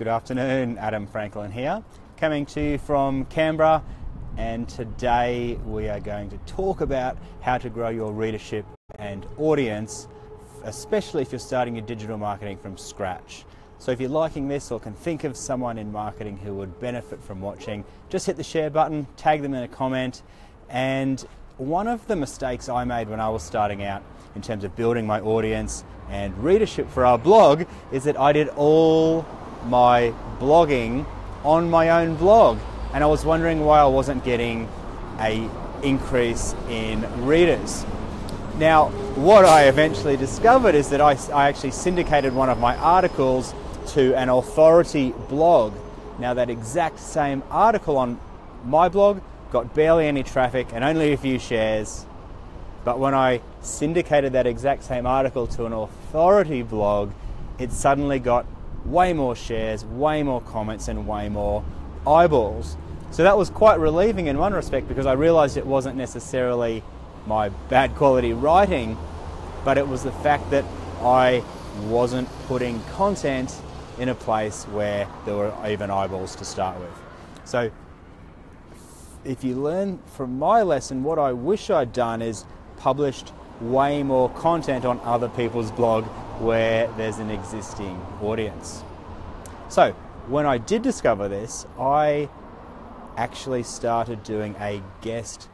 Good afternoon, Adam Franklin here, coming to you from Canberra, and today we are going to talk about how to grow your readership and audience, especially if you're starting your digital marketing from scratch. So if you're liking this or can think of someone in marketing who would benefit from watching, just hit the share button, tag them in a comment. And one of the mistakes I made when I was starting out in terms of building my audience and readership for our blog is that I did all my blogging on my own blog, and I was wondering why I wasn't getting an increase in readers. Now, what I eventually discovered is that I actually syndicated one of my articles to an authority blog. Now, that exact same article on my blog got barely any traffic and only a few shares, but when I syndicated that exact same article to an authority blog, it suddenly got way more shares, way more comments, and way more eyeballs. So that was quite relieving in one respect, because I realized it wasn't necessarily my bad quality writing, but it was the fact that I wasn't putting content in a place where there were even eyeballs to start with. So if you learn from my lesson, what I wish I'd done is published way more content on other people's blog where there's an existing audience. So when I did discover this, I actually started doing a guest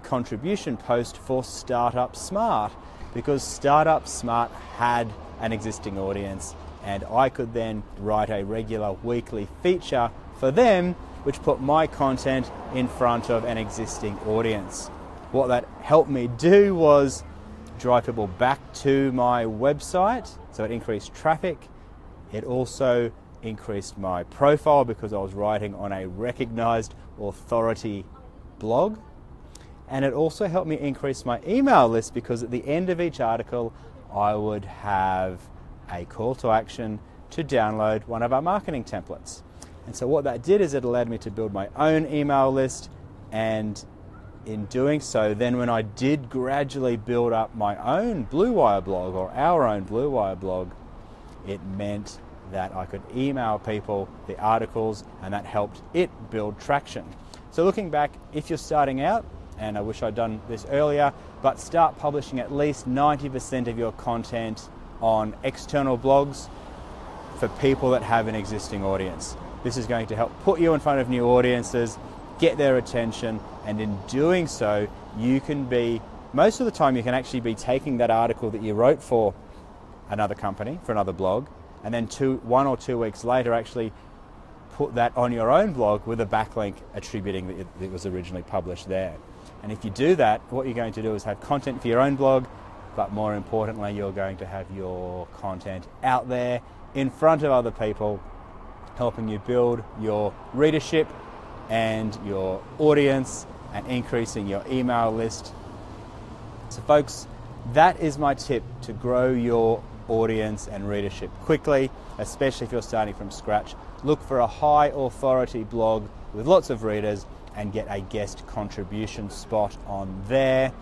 contribution post for Startup Smart, because Startup Smart had an existing audience, and I could then write a regular weekly feature for them which put my content in front of an existing audience. What that helped me do was drive people back to my website, so it increased traffic. It also increased my profile because I was writing on a recognized authority blog. And it also helped me increase my email list, because at the end of each article I would have a call to action to download one of our marketing templates. And so what that did is it allowed me to build my own email list, and in doing so, then when I did gradually build up my own Bluewire blog, or our own Bluewire blog, it meant that I could email people the articles, and that helped it build traction. So looking back, if you're starting out, and I wish I'd done this earlier, but start publishing at least 90% of your content on external blogs for people that have an existing audience. This is going to help put you in front of new audiences, get their attention, and in doing so, you can be, most of the time you can actually be taking that article that you wrote for another company, for another blog, and then 1 or 2 weeks later actually put that on your own blog with a backlink attributing that it was originally published there. And if you do that, what you're going to do is have content for your own blog, but more importantly, you're going to have your content out there in front of other people, helping you build your readership and your audience and increasing your email list. So folks, that is my tip to grow your audience and readership quickly, especially if you're starting from scratch. Look for a high authority blog with lots of readers and get a guest contribution spot on there.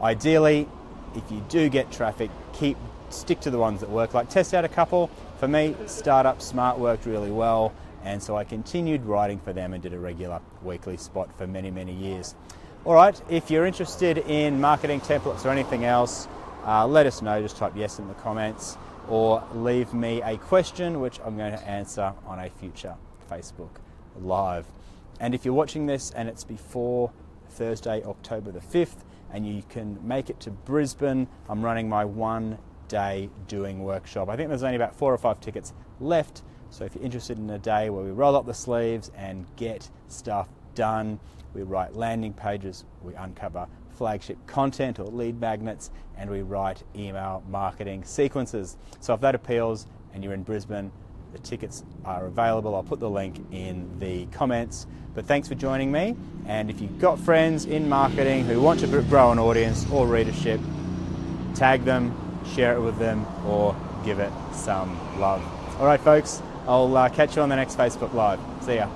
Ideally, if you do get traffic, stick to the ones that work. Like, test out a couple. For me, Startup Smart worked really well, and so I continued writing for them and did a regular weekly spot for many, many years. All right, if you're interested in marketing templates or anything else, let us know. Just type yes in the comments, or leave me a question which I'm going to answer on a future Facebook Live. And if you're watching this and it's before Thursday, October the 5th, and you can make it to Brisbane, I'm running my one-day doing workshop. I think there's only about 4 or 5 tickets left. So if you're interested in a day where we roll up the sleeves and get stuff done, we write landing pages, we uncover flagship content or lead magnets, and we write email marketing sequences. So if that appeals and you're in Brisbane, the tickets are available. I'll put the link in the comments. But thanks for joining me. And if you've got friends in marketing who want to grow an audience or readership, tag them, share it with them, or give it some love. All right, folks, I'll catch you on the next Facebook Live. See ya.